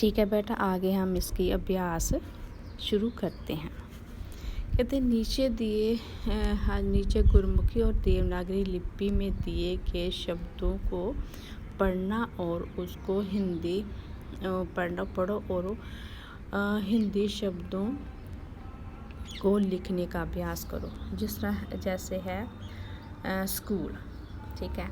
ठीक है बेटा, आगे हम इसकी अभ्यास शुरू करते हैं। कहते हैं नीचे दिए नीचे गुरमुखी और देवनागरी लिपि में दिए गए शब्दों को पढ़ना और उसको हिंदी पढ़ो और हिंदी शब्दों को लिखने का अभ्यास करो। जिस तरह जैसे है स्कूल। ठीक है,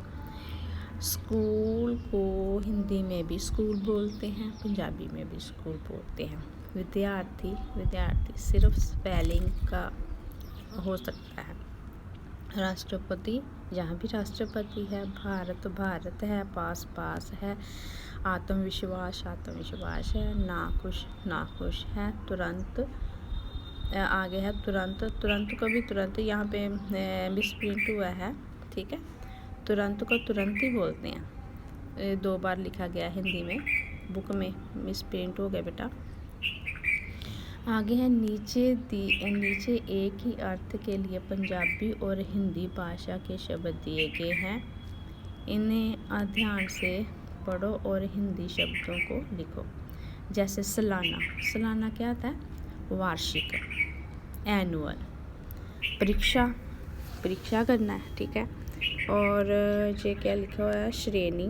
स्कूल को हिंदी में भी स्कूल बोलते हैं, पंजाबी में भी स्कूल बोलते हैं। विद्यार्थी सिर्फ स्पेलिंग का हो सकता है। राष्ट्रपति, यहाँ भी राष्ट्रपति है। भारत है। पास है। आत्मविश्वास है। नाखुश है। तुरंत आगे है तुरंत को भी तुरंत यहाँ पे मिसप्रिंट हुआ है। ठीक है, तुरंत को तुरंत ही बोलते हैं। 2 बार लिखा गया हिंदी में, बुक में मिसप्रिंट हो गया बेटा। आगे है नीचे एक ही अर्थ के लिए पंजाबी और हिंदी भाषा के शब्द दिए गए हैं। इन्हें ध्यान से पढ़ो और हिंदी शब्दों को लिखो। जैसे सालाना क्या होता है? वार्षिक, एनुअल। परीक्षा करना है। ठीक है, और ये क्या लिखा हुआ है? श्रेणी,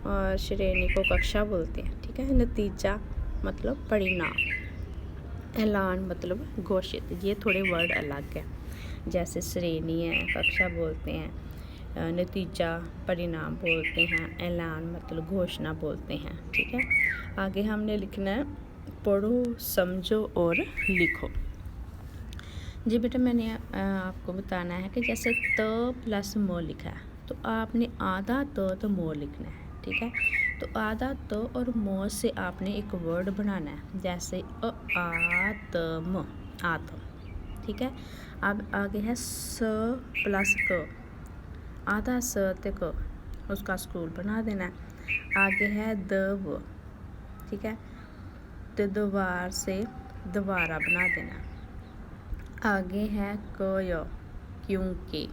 और श्रेणी को कक्षा बोलते हैं। ठीक है, नतीजा मतलब परिणाम, ऐलान मतलब घोषित। ये थोड़े वर्ड अलग है। जैसे श्रेणी है, कक्षा बोलते हैं, नतीजा परिणाम बोलते हैं, ऐलान मतलब घोषणा बोलते हैं। ठीक है, आगे हमने लिखना है पढ़ो, समझो और लिखो। जी बेटा, मैंने आपको बताना है कि जैसे त प्लस म लिखा है तो आपने आधा तो म लिखना है। ठीक है, तो आधा तो और म से आपने एक वर्ड बनाना है। जैसे आत्म, ठीक है। अब आगे है स प्लस क, आधा स ते क, उसका स्कूल बना देना है। आगे है दव, ठीक है, तो दोबार से दोबारा बना देना। आगे है क, क्योंकि।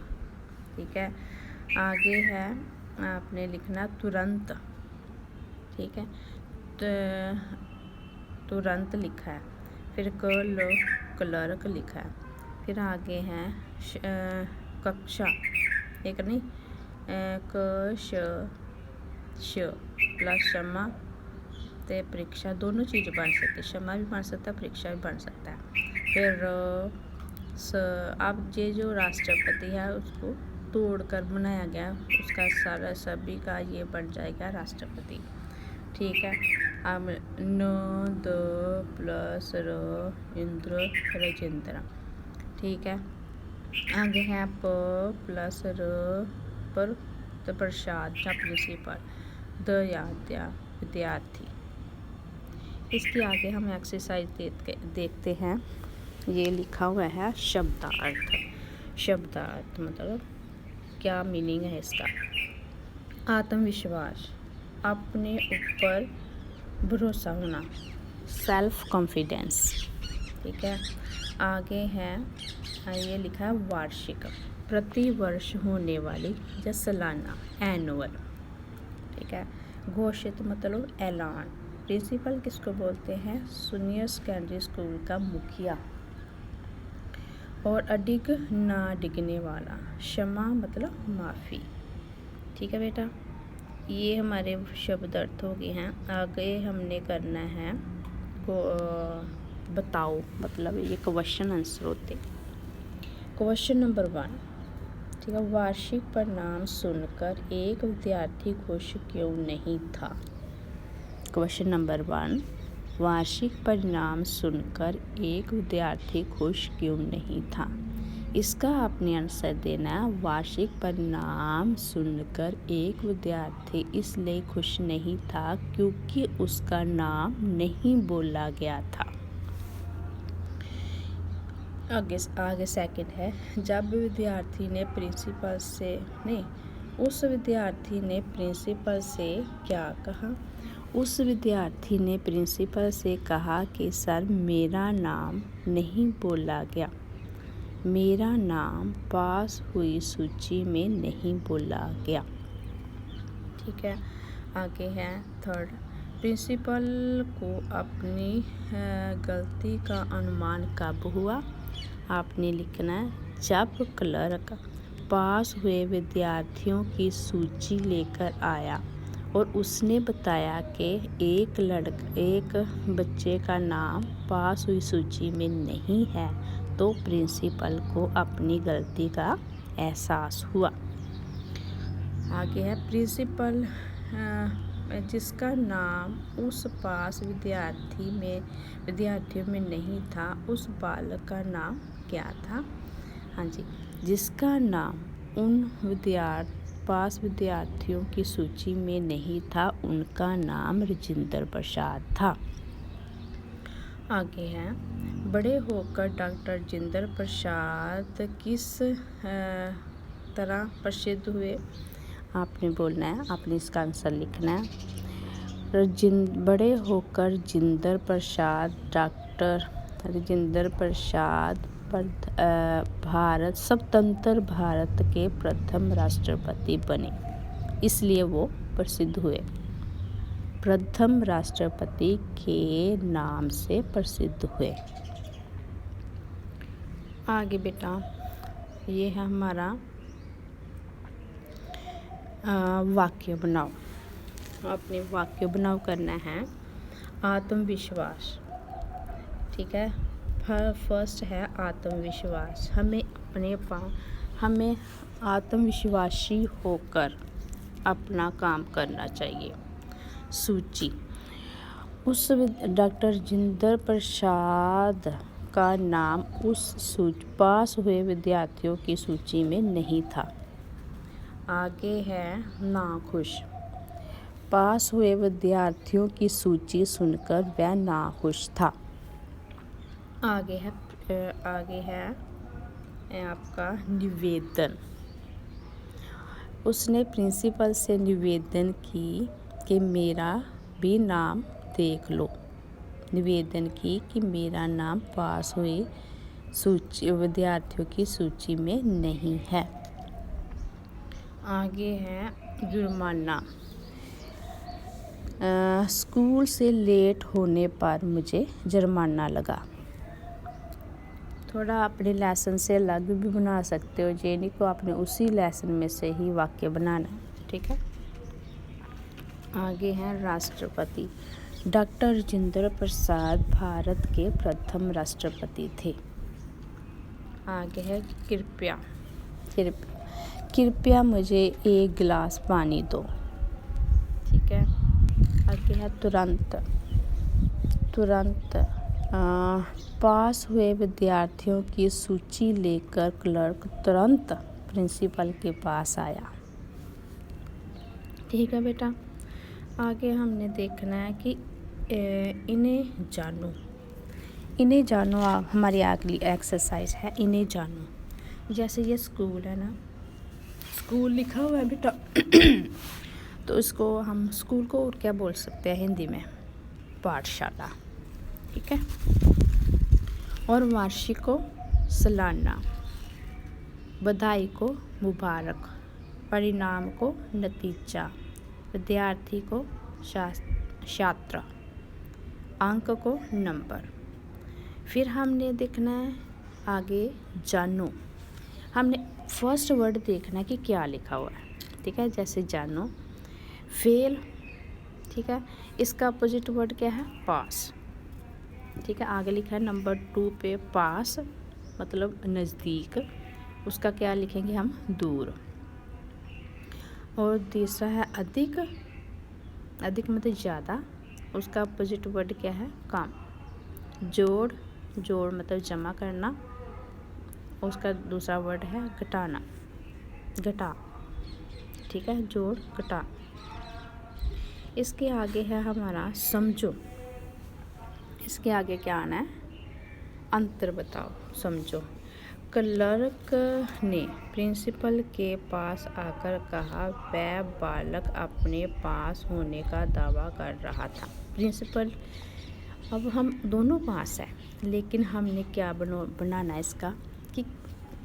ठीक है, आगे है आपने लिखना तुरंत। ठीक है, तुरंत लिखा है। फिर क्लर्क लिखा है। फिर आगे है कक्षा, एक नहीं, श प्लस क्षमा ते परीक्षा, दोनों चीज़ें बन सकती है। क्षमा भी बन सकता है, परीक्षा भी बन सकता है। फिर अब ये जो राष्ट्रपति है उसको तोड़कर बनाया गया, उसका सारा सभी का ये बन जाएगा राष्ट्रपति। ठीक है, अब न द प्लस र इंद्र राजेंद्र। ठीक है, आगे है प प्लस र पर तो प्रसाद या प्रिंसिपल, विद्यार्थी। इसके आगे हम एक्सरसाइज देखते हैं। ये लिखा हुआ है शब्दार्थ मतलब क्या मीनिंग है इसका? आत्मविश्वास, अपने ऊपर भरोसा होना, सेल्फ कॉन्फिडेंस। ठीक है, आगे है ये लिखा है वार्षिक, प्रति वर्ष होने वाली या सालाना, एनुअल। ठीक है, घोषित मतलब ऐलान। प्रिंसिपल किसको बोलते हैं? सीनियर सेकेंडरी स्कूल का मुखिया। और अडिग ना डिगने वाला, क्षमा मतलब माफ़ी। ठीक है बेटा, ये हमारे शब्द अर्थ हो गए हैं। आगे हमने करना है बताओ, मतलब ये क्वेश्चन आंसर होते। क्वेश्चन नंबर 1, ठीक है, वार्षिक परिणाम सुनकर एक विद्यार्थी खुश क्यों नहीं था? क्वेश्चन नंबर 1, वार्षिक परिणाम सुनकर एक विद्यार्थी खुश क्यों नहीं था? इसका आपने आंसर देना है। वार्षिक परिणाम सुनकर एक विद्यार्थी इसलिए खुश नहीं था क्योंकि उसका नाम नहीं बोला गया था। आगे सेकंड है, जब विद्यार्थी ने उस विद्यार्थी ने प्रिंसिपल से क्या कहा? उस विद्यार्थी ने प्रिंसिपल से कहा कि सर, मेरा नाम नहीं बोला गया, मेरा नाम पास हुई सूची में नहीं बोला गया। ठीक है, आगे है थर्ड, प्रिंसिपल को अपनी गलती का अनुमान कब हुआ? आपने लिखना है जब क्लर्क पास हुए विद्यार्थियों की सूची लेकर आया और उसने बताया कि एक बच्चे का नाम पास हुई सूची में नहीं है, तो प्रिंसिपल को अपनी गलती का एहसास हुआ। आगे है प्रिंसिपल जिसका नाम उस पास विद्यार्थियों में नहीं था, उस बालक का नाम क्या था? हाँ जी, जिसका नाम उन पास विद्यार्थियों की सूची में नहीं था, उनका नाम राजेंद्र प्रसाद था। आगे है बड़े होकर डॉक्टर राजेंद्र प्रसाद किस तरह प्रसिद्ध हुए? आपने बोलना है, आपने इसका आंसर लिखना है। बड़े होकर डॉक्टर राजेंद्र प्रसाद स्वतंत्र भारत के प्रथम राष्ट्रपति बने, इसलिए वो प्रसिद्ध हुए। प्रथम राष्ट्रपति के नाम से प्रसिद्ध हुए। आगे बेटा, ये है हमारा वाक्य बनाओ। अपने वाक्य बनाओ करना है आत्मविश्वास। ठीक है, फर्स्ट है आत्मविश्वास। हमें आत्मविश्वासी होकर अपना काम करना चाहिए। सूची, उस डॉक्टर राजेंद्र प्रसाद का नाम उस पास हुए विद्यार्थियों की सूची में नहीं था। आगे है नाखुश। पास हुए विद्यार्थियों की सूची सुनकर वह नाखुश था। आगे है आपका निवेदन। उसने प्रिंसिपल से निवेदन की कि मेरा भी नाम देख लो। निवेदन की कि मेरा नाम पास हुए विद्यार्थियों की सूची में नहीं है। आगे है जुर्माना। स्कूल से लेट होने पर मुझे जुर्माना लगा। थोड़ा अपने लेसन से अलग भी बना सकते हो, ये नहीं को आपने उसी लेसन में से ही वाक्य बनाना है। ठीक है। आगे है राष्ट्रपति। डॉक्टर राजेंद्र प्रसाद भारत के प्रथम राष्ट्रपति थे। आगे है कृपया मुझे एक गिलास पानी दो। ठीक है। आगे है तुरंत पास हुए विद्यार्थियों की सूची लेकर क्लर्क तुरंत प्रिंसिपल के पास आया। ठीक है बेटा। आगे हमने देखना है कि इन्हें जानो हमारी अगली एक्सरसाइज है, इन्हें जानो। जैसे ये स्कूल है ना, स्कूल लिखा हुआ है बेटा तो इसको हम स्कूल को और क्या बोल सकते हैं हिंदी में? पाठशाला। ठीक है। और वार्षिक को सालाना, बधाई को मुबारक, परिणाम को नतीजा, विद्यार्थी को छात्र, अंक को नंबर। फिर हमने देखना है आगे जानो। हमने फर्स्ट वर्ड देखना है कि क्या लिखा हुआ है। ठीक है। जैसे जानो, फेल। ठीक है। इसका अपोजिट वर्ड क्या है? पास। ठीक है। आगे लिखा है नंबर 2 पे पास मतलब नज़दीक, उसका क्या लिखेंगे हम? दूर। और तीसरा है अधिक मतलब ज़्यादा, उसका अपोजिट वर्ड क्या है? कम। जोड़ मतलब जमा करना, उसका दूसरा वर्ड है घटाना, घटा। ठीक है। जोड़ घटा। इसके आगे है हमारा समझो। इसके आगे क्या आना है? अंतर बताओ, समझो। क्लर्क ने प्रिंसिपल के पास आकर कहा वह बालक अपने पास होने का दावा कर रहा था। प्रिंसिपल, अब हम दोनों पास है, लेकिन हमने क्या बनाना है इसका कि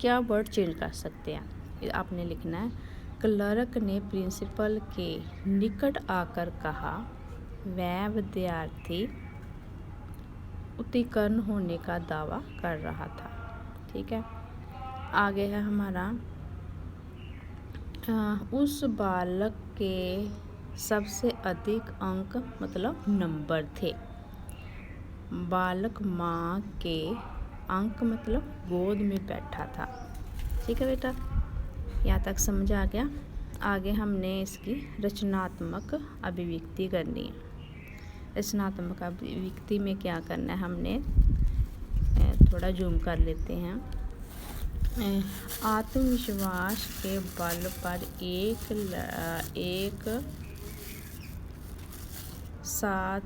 क्या वर्ड चेंज कर सकते हैं। आपने लिखना है क्लर्क ने प्रिंसिपल के निकट आकर कहा वह विद्यार्थी उत्तीर्ण होने का दावा कर रहा था। ठीक है, आगे है हमारा उस बालक के सबसे अधिक अंक मतलब नंबर थे। बालक माँ के अंक मतलब गोद में बैठा था। ठीक है बेटा, यहाँ तक समझ आ गया। आगे हमने इसकी रचनात्मक अभिव्यक्ति करनी है। रचनात्मक अभिव्यक्ति में क्या करना है, हमने थोड़ा जूम कर लेते हैं। आत्मविश्वास के बल पर एक साथ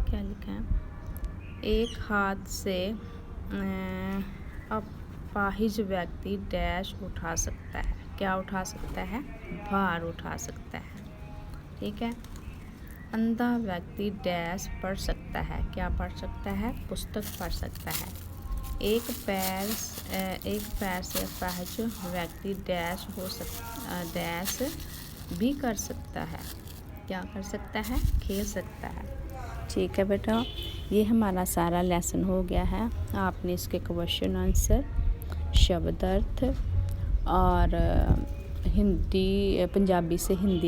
क्या लिखा है, एक हाथ से अपाहिज व्यक्ति डैश उठा सकता है। क्या उठा सकता है? भार उठा सकता है। ठीक है, अंधा व्यक्ति डैश पढ़ सकता है। क्या पढ़ सकता है? पुस्तक पढ़ सकता है। एक पैर से अपाहिज व्यक्ति डैश भी कर सकता है। क्या कर सकता है? खेल सकता है। ठीक है बेटा, ये हमारा सारा लेसन हो गया है। आपने इसके क्वेश्चन आंसर, शब्द अर्थ और हिंदी पंजाबी से हिंदी